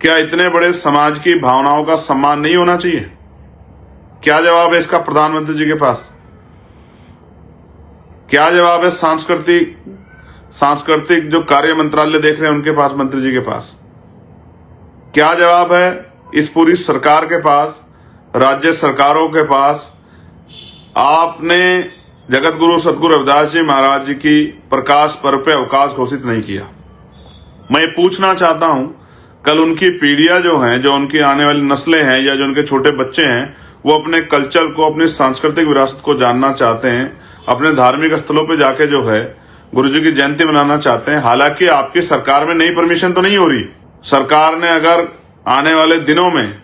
क्या इतने बड़े समाज की भावनाओं का सम्मान नहीं होना चाहिए? क्या जवाब है इसका प्रधानमंत्री जी के पास? क्या जवाब है सांस्कृतिक जो कार्य मंत्रालय देख रहे हैं उनके पास, मंत्री जी के पास? क्या जवाब है इस पूरी सरकार के पास, राज्य सरकारों के पास? आपने जगत गुरु सतगुरु रविदास जी महाराज जी की प्रकाश पर्व पे अवकाश घोषित नहीं किया। मैं ये पूछना चाहता हूं, कल उनकी पीढ़ियां जो हैं, जो उनकी आने वाली नस्लें हैं या जो उनके छोटे बच्चे हैं, वो अपने कल्चर को, अपनी सांस्कृतिक विरासत को जानना चाहते हैं, अपने धार्मिक स्थलों पे जाके जो है गुरु जी की जयंती मनाना चाहते हैं। हालांकि आपकी सरकार में नई परमिशन तो नहीं हो रही। सरकार ने अगर आने वाले दिनों में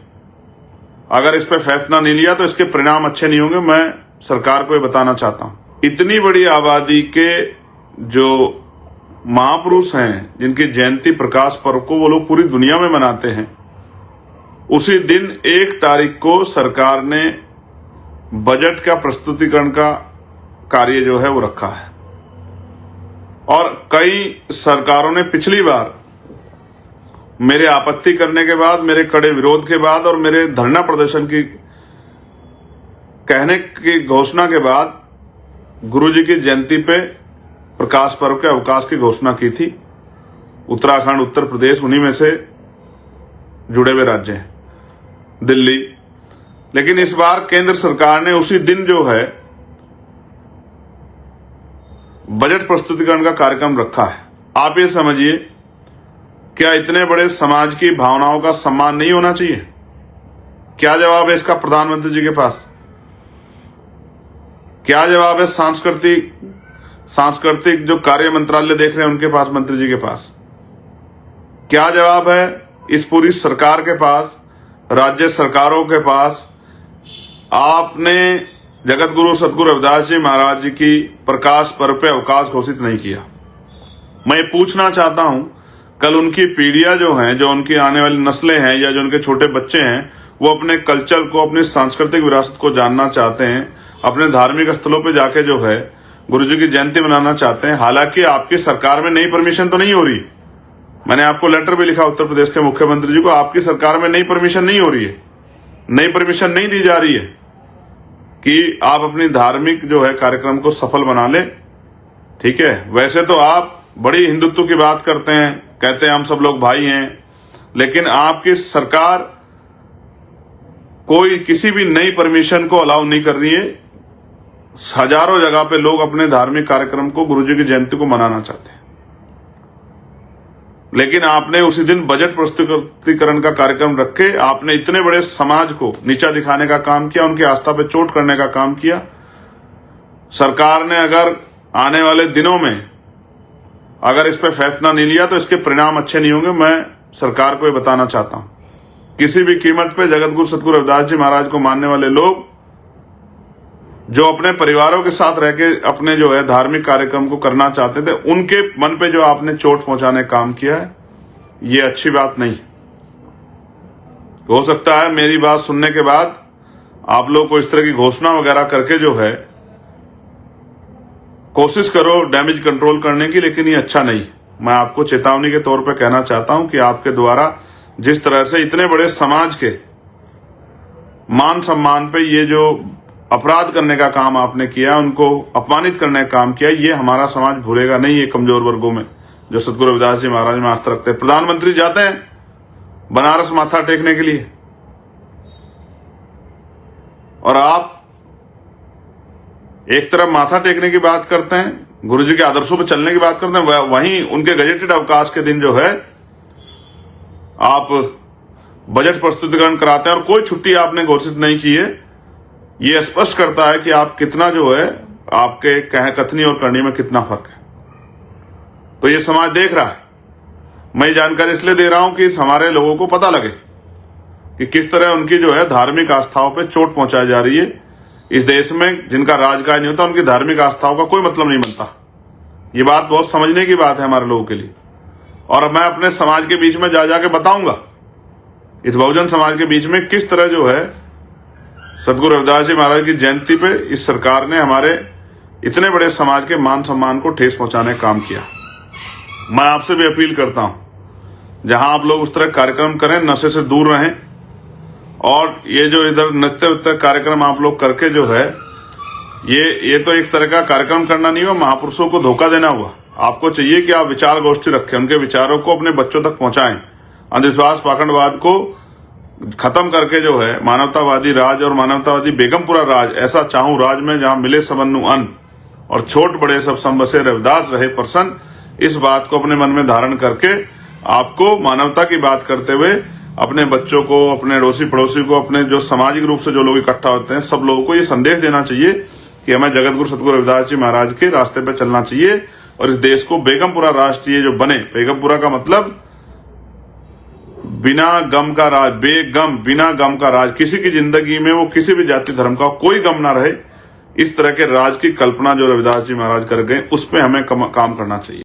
अगर इस पे फैसला नहीं लिया तो इसके परिणाम अच्छे नहीं होंगे। मैं सरकार को ये बताना चाहता हूं, इतनी बड़ी आबादी के जो महापुरुष हैं, जिनकी जयंती प्रकाश पर्व को वो लोग पूरी दुनिया में मनाते हैं, उसी दिन 1 तारीख को सरकार ने बजट का प्रस्तुतिकरण का कार्य जो है वो रखा है। और कई सरकारों ने पिछली बार मेरे आपत्ति करने के बाद, मेरे कड़े विरोध के बाद और मेरे धरना प्रदर्शन की कहने की घोषणा के बाद गुरुजी की जयंती पे प्रकाश पर्व के अवकाश की घोषणा की थी। उत्तराखंड, उत्तर प्रदेश उन्हीं में से जुड़े हुए राज्य हैं, दिल्ली। लेकिन इस बार केंद्र सरकार ने उसी दिन जो है बजट प्रस्तुतिकरण का कार्यक्रम रखा है। आप ये समझिए, क्या इतने बड़े समाज की भावनाओं का सम्मान नहीं होना चाहिए? क्या जवाब है इसका प्रधानमंत्री जी के पास? क्या जवाब है सांस्कृतिक जो कार्य मंत्रालय देख रहे हैं उनके पास, मंत्री जी के पास? क्या जवाब है इस पूरी सरकार के पास, राज्य सरकारों के पास? आपने जगत गुरु सतगुरु रविदास जी महाराज जी की प्रकाश पर्व पे अवकाश घोषित नहीं किया। मैं ये पूछना चाहता हूं, कल उनकी पीढ़ियां जो हैं, जो उनकी आने वाली नस्लें हैं या जो उनके छोटे बच्चे हैं, वो अपने कल्चर को, अपनी सांस्कृतिक विरासत को जानना चाहते हैं, अपने धार्मिक स्थलों पे जाके जो है गुरुजी की जयंती मनाना चाहते हैं। हालांकि आपकी सरकार में नई परमिशन तो नहीं हो रही। मैंने आपको लेटर भी लिखा उत्तर प्रदेश के मुख्यमंत्री जी को, आपकी सरकार में नई परमिशन नहीं हो रही है, नई परमिशन नहीं दी जा रही है कि आप अपनी धार्मिक जो है कार्यक्रम को सफल बना ले। ठीक है, वैसे तो आप बड़ी हिंदुत्व की बात करते हैं, कहते हैं हम सब लोग भाई हैं, लेकिन आपकी सरकार कोई किसी भी नई परमिशन को अलाउ नहीं कर रही है। हजारों जगह पे लोग अपने धार्मिक कार्यक्रम को, गुरुजी की जयंती को मनाना चाहते हैं, लेकिन आपने उसी दिन बजट प्रस्तुतिकरण का कार्यक्रम रख के आपने इतने बड़े समाज को नीचा दिखाने का काम किया, उनकी आस्था पे चोट करने का काम किया। सरकार ने अगर आने वाले दिनों में अगर इस पे फैसला नहीं लिया तो इसके परिणाम अच्छे नहीं होंगे। मैं सरकार को ये बताना चाहता हूं, किसी भी कीमत पे जगत गुरु सतगुरु रविदास जी महाराज को मानने वाले लोग जो अपने परिवारों के साथ रह के अपने जो है धार्मिक कार्यक्रम को करना चाहते थे, उनके मन पे जो आपने चोट पहुंचाने का काम किया है, ये अच्छी बात नहीं। हो सकता है मेरी बात सुनने के बाद आप लोग को इस तरह की घोषणा वगैरह करके जो है कोशिश करो डैमेज कंट्रोल करने की, लेकिन ये अच्छा नहीं। मैं आपको चेतावनी के तौर पे कहना चाहता हूं कि आपके द्वारा जिस तरह से इतने बड़े समाज के मान सम्मान पे ये जो अपराध करने का काम आपने किया, उनको अपमानित करने का काम किया, ये हमारा समाज भूलेगा नहीं। ये कमजोर वर्गों में जो सतगुरु रविदास जी महाराज में आस्था रखते हैं। प्रधानमंत्री जाते हैं बनारस माथा टेकने के लिए और आप एक तरफ माथा टेकने की बात करते हैं, गुरुजी के आदर्शों पर चलने की बात करते हैं, वहीं उनके गजेटेड अवकाश के दिन जो है आप बजट प्रस्तुतिकरण कराते हैं और कोई छुट्टी आपने घोषित नहीं की है। यह स्पष्ट करता है कि आप कितना जो है आपके कथनी और करनी में कितना फर्क है। तो ये समाज देख रहा है। मैं जानकारी इसलिए दे रहा हूं कि हमारे लोगों को पता लगे कि किस तरह उनकी जो है धार्मिक आस्थाओं पे चोट पहुंचाई जा रही है। इस देश में जिनका राजकाज नहीं होता, उनकी धार्मिक आस्थाओं का कोई मतलब नहीं बनता। ये बात बहुत समझने की बात है हमारे लोगों के लिए, और मैं अपने समाज के बीच में जा जाके बताऊंगा, इस बहुजन समाज के बीच में, किस तरह जो है सतगुरु रविदास जी महाराज की जयंती पे इस सरकार ने हमारे इतने बड़े समाज के मान सम्मान को ठेस पहुंचाने का काम किया। मैं आपसे भी अपील करता हूं जहां आप लोग उस तरह कार्यक्रम करें, नशे से दूर रहें। और ये जो इधर नृत्य कार्यक्रम आप लोग करके जो है, ये तो एक तरह का कार्यक्रम करना नहीं हुआ, महापुरुषों को धोखा देना हुआ। आपको चाहिए कि आप विचार गोष्ठी रखें, उनके विचारों को अपने बच्चों तक पहुंचाएं, अंधविश्वास पाखंडवाद को खत्म करके जो है मानवतावादी राज और मानवतावादी बेगमपुरा राज, ऐसा चाहूं राज में जहां मिले सबन्नु अन्न और छोट बड़े सब संबसे रविदास रहे प्रसन्न। इस बात को अपने मन में धारण करके आपको मानवता की बात करते हुए अपने बच्चों को, अपने अड़ोसी पड़ोसी को, अपने जो सामाजिक रूप से जो लोग इकट्ठा होते हैं, सब लोगों को ये संदेश देना चाहिए कि हमें जगत गुरु सतगुरु रविदास जी महाराज के रास्ते पे चलना चाहिए और इस देश को बेगमपुरा राष्ट्रीय जो बने। बेगमपुरा का मतलब बिना गम का राज, बेगम, बिना गम का राज। किसी की जिंदगी में वो किसी भी जाति धर्म का कोई गम ना रहे, इस तरह के राज की कल्पना जो रविदास जी महाराज कर गए, उस पर हमें काम करना चाहिए।